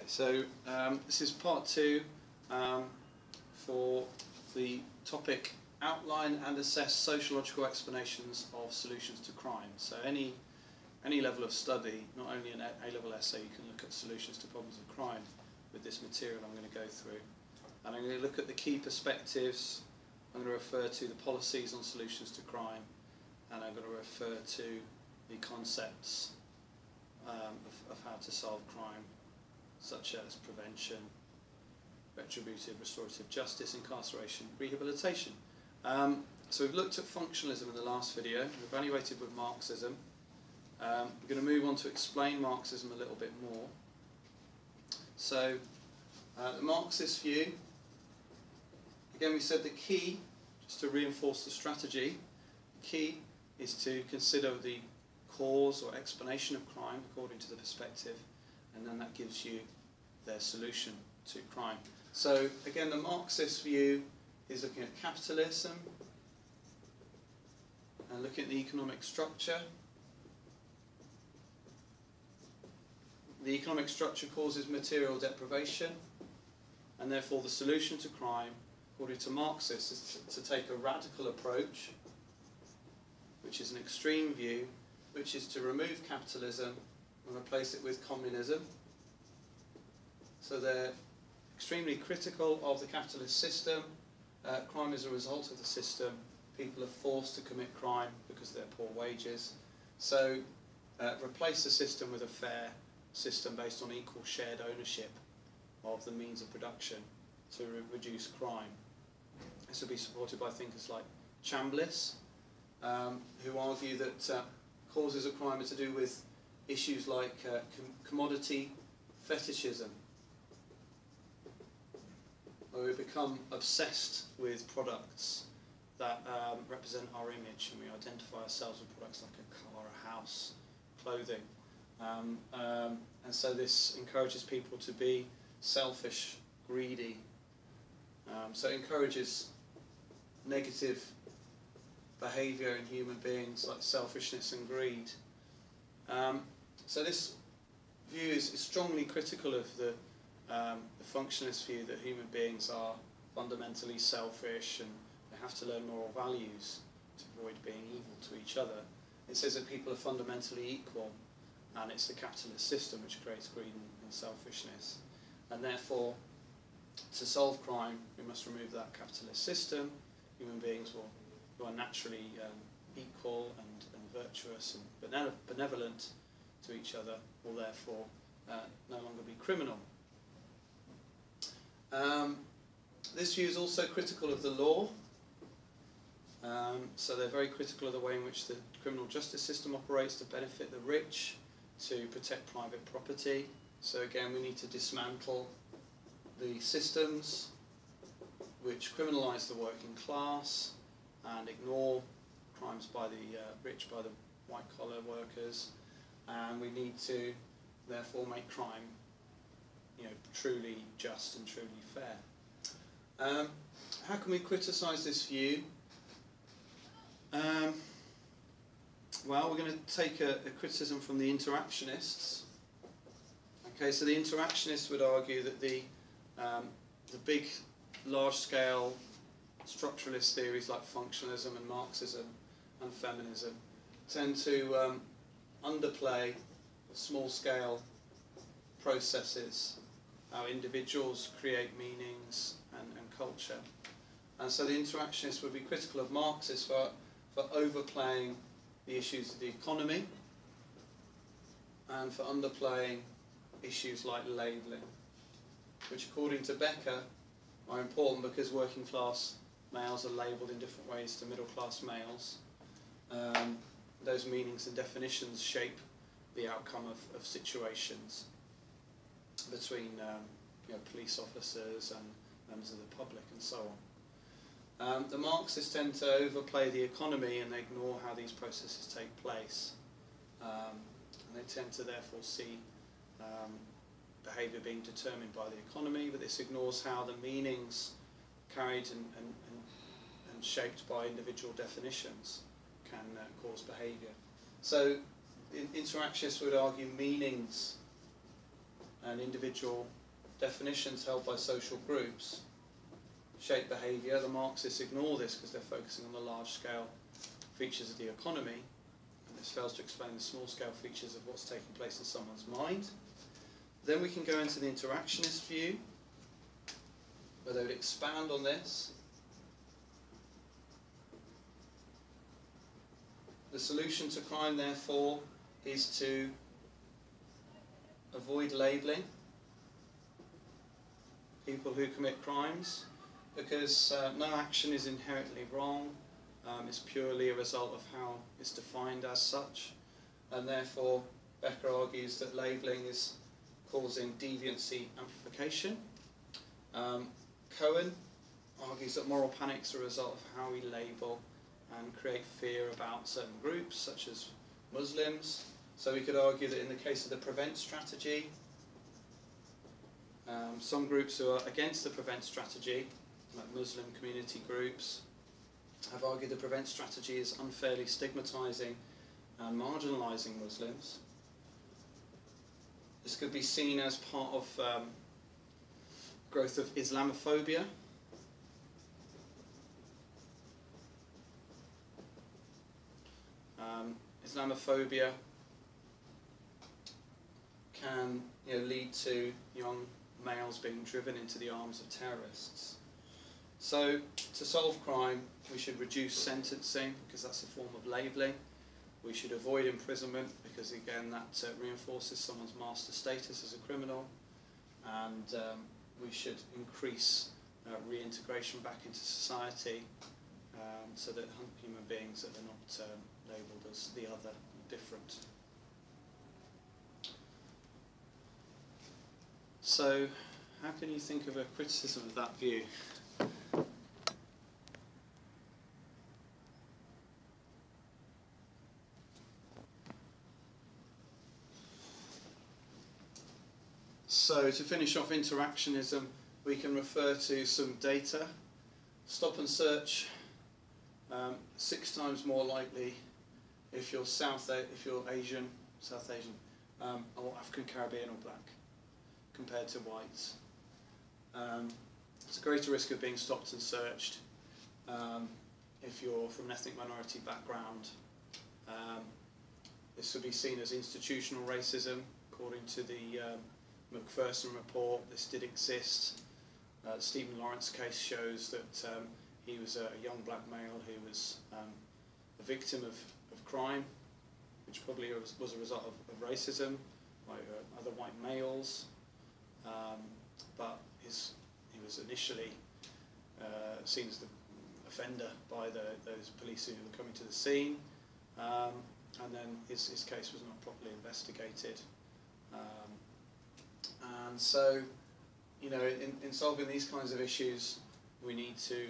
So this is part two for the topic outline and assess sociological explanations of solutions to crime. So any level of study, not only an A-level essay, you can look at solutions to problems of crime with this material I'm going to go through. And I'm going to look at the key perspectives, I'm going to refer to the policies on solutions to crime, and I'm going to refer to the concepts of how to solve crime, such as prevention, retributive, restorative justice, incarceration, rehabilitation. So we've looked at functionalism in the last video, we've evaluated with Marxism. We're going to move on to explain Marxism a little bit more. So the Marxist view, again we said the key, just to reinforce the strategy, the key is to consider the cause or explanation of crime according to the perspective, and then that gives you their solution to crime. So again, the Marxist view is looking at capitalism and looking at the economic structure. The economic structure causes material deprivation, and therefore the solution to crime, according to Marxists, is to take a radical approach, which is an extreme view, which is to remove capitalism and replace it with communism. So they're extremely critical of the capitalist system. Crime is a result of the system. People are forced to commit crime because of their poor wages. So replace the system with a fair system based on equal shared ownership of the means of production to reduce crime. This will be supported by thinkers like Chambliss, who argue that causes of crime are to do with issues like commodity fetishism, where we become obsessed with products that represent our image, and we identify ourselves with products like a car, a house, clothing. And so this encourages people to be selfish, greedy. So it encourages negative behaviour in human beings like selfishness and greed. So this view is strongly critical of the functionalist view that human beings are fundamentally selfish and they have to learn moral values to avoid being evil to each other. It says that people are fundamentally equal, and it's the capitalist system which creates greed and selfishness. And therefore, to solve crime, we must remove that capitalist system. Human beings who are naturally equal and virtuous and benevolent to each other will therefore no longer be criminal. This view is also critical of the law. So they're very critical of the way in which the criminal justice system operates to benefit the rich, to protect private property. So again, we need to dismantle the systems which criminalise the working class and ignore crimes by the rich, by the white-collar workers, and we need to therefore make crime, truly just and truly fair. How can we criticise this view? Well, we're going to take a criticism from the Interactionists. Okay, so the Interactionists would argue that the big, large-scale structuralist theories like functionalism and Marxism and feminism tend to underplay small-scale processes, how individuals create meanings and culture. And so the Interactionists would be critical of Marxists for overplaying the issues of the economy and for underplaying issues like labelling, which according to Becker are important because working class males are labelled in different ways to middle class males. Those meanings and definitions shape the outcome of situations between police officers and members of the public and so on. The Marxists tend to overplay the economy and they ignore how these processes take place. And they tend to therefore see behaviour being determined by the economy, but this ignores how the meanings carried and shaped by individual definitions can cause behaviour. So Interactionists would argue meanings and individual definitions held by social groups shape behaviour. The Marxists ignore this because they're focusing on the large-scale features of the economy, and this fails to explain the small-scale features of what's taking place in someone's mind. Then we can go into the interactionist view, where they would expand on this. The solution to crime, therefore, is to avoid labelling people who commit crimes, because no action is inherently wrong. It's purely a result of how it's defined as such, and therefore Becker argues that labelling is causing deviancy amplification. Cohen argues that moral panics are a result of how we label and create fear about certain groups, such as Muslims. So we could argue that in the case of the prevent strategy, some groups who are against the prevent strategy, like Muslim community groups, have argued the prevent strategy is unfairly stigmatising and marginalising Muslims. This could be seen as part of growth of Islamophobia. Islamophobia can lead to young males being driven into the arms of terrorists. So to solve crime, we should reduce sentencing, because that's a form of labelling. We should avoid imprisonment, because again that reinforces someone's master status as a criminal. And we should increase reintegration back into society, so that human beings that are not labelled as the other, different. So how can you think of a criticism of that view? So to finish off interactionism, we can refer to some data. Stop and search, 6 times more likely if you're Asian, South Asian, or African Caribbean or black, compared to whites. It's a greater risk of being stopped and searched if you're from an ethnic minority background. This would be seen as institutional racism, according to the Macpherson report. This did exist. The Stephen Lawrence case shows that he was a young black male who was a victim of crime, which probably was a result of racism by other white males. But he was initially seen as the offender by those police who were coming to the scene, and then his case was not properly investigated. And so, in solving these kinds of issues, we need to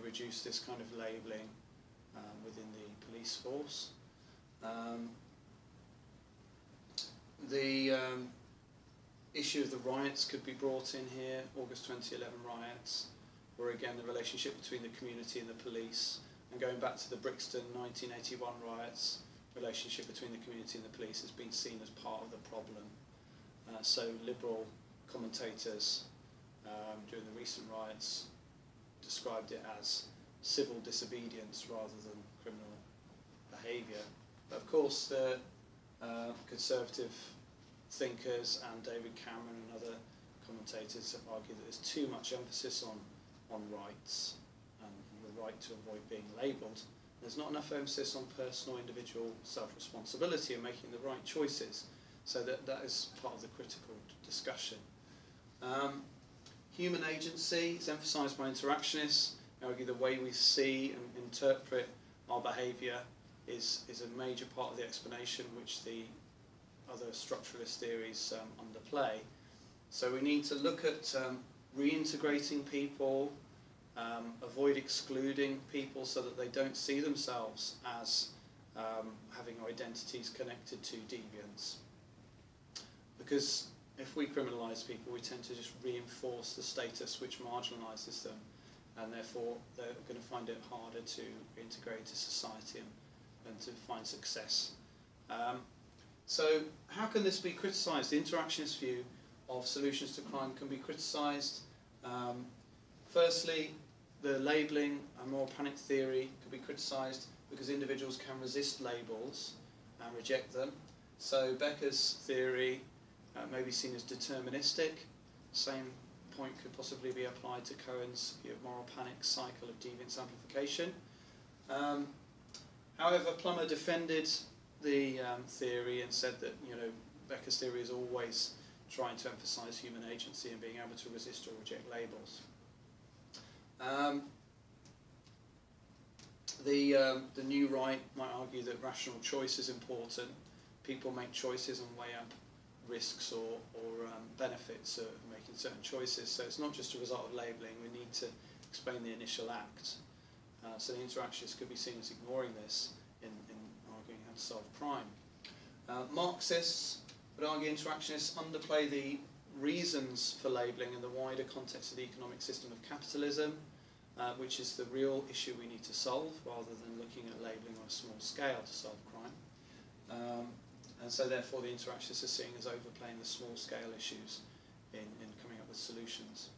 reduce this kind of labelling within the police force. The issue of the riots could be brought in here. August 2011 riots, where again the relationship between the community and the police, and going back to the Brixton 1981 riots, relationship between the community and the police has been seen as part of the problem. So liberal commentators during the recent riots described it as civil disobedience rather than criminal behaviour. But of course the conservative thinkers and David Cameron and other commentators have argued that there's too much emphasis on rights and the right to avoid being labelled. There's not enough emphasis on personal individual self-responsibility and making the right choices. So that is part of the critical discussion. Human agency is emphasised by interactionists. They argue the way we see and interpret our behaviour is a major part of the explanation which the other structuralist theories underplay. So we need to look at reintegrating people, avoid excluding people so that they don't see themselves as having identities connected to deviance. Because if we criminalise people, we tend to just reinforce the status which marginalises them, and therefore they're going to find it harder to integrate into society and to find success. So how can this be criticised? The interactionist view of solutions to crime can be criticised. Firstly, the labelling and moral panic theory could be criticised because individuals can resist labels and reject them. So Becker's theory may be seen as deterministic. Same point could possibly be applied to Cohen's view of moral panic cycle of deviance amplification. However, Plummer defended the theory and said that Becker's theory is always trying to emphasise human agency and being able to resist or reject labels. The new right might argue that rational choice is important. People make choices and weigh up risks or benefits of making certain choices. So it's not just a result of labelling. We need to explain the initial act. So the interactionists could be seen as ignoring this in arguing how to solve crime. Marxists would argue interactionists underplay the reasons for labelling in the wider context of the economic system of capitalism, which is the real issue we need to solve, rather than looking at labelling on a small scale to solve crime. And so therefore the interactionists are seen as overplaying the small scale issues in coming up with solutions.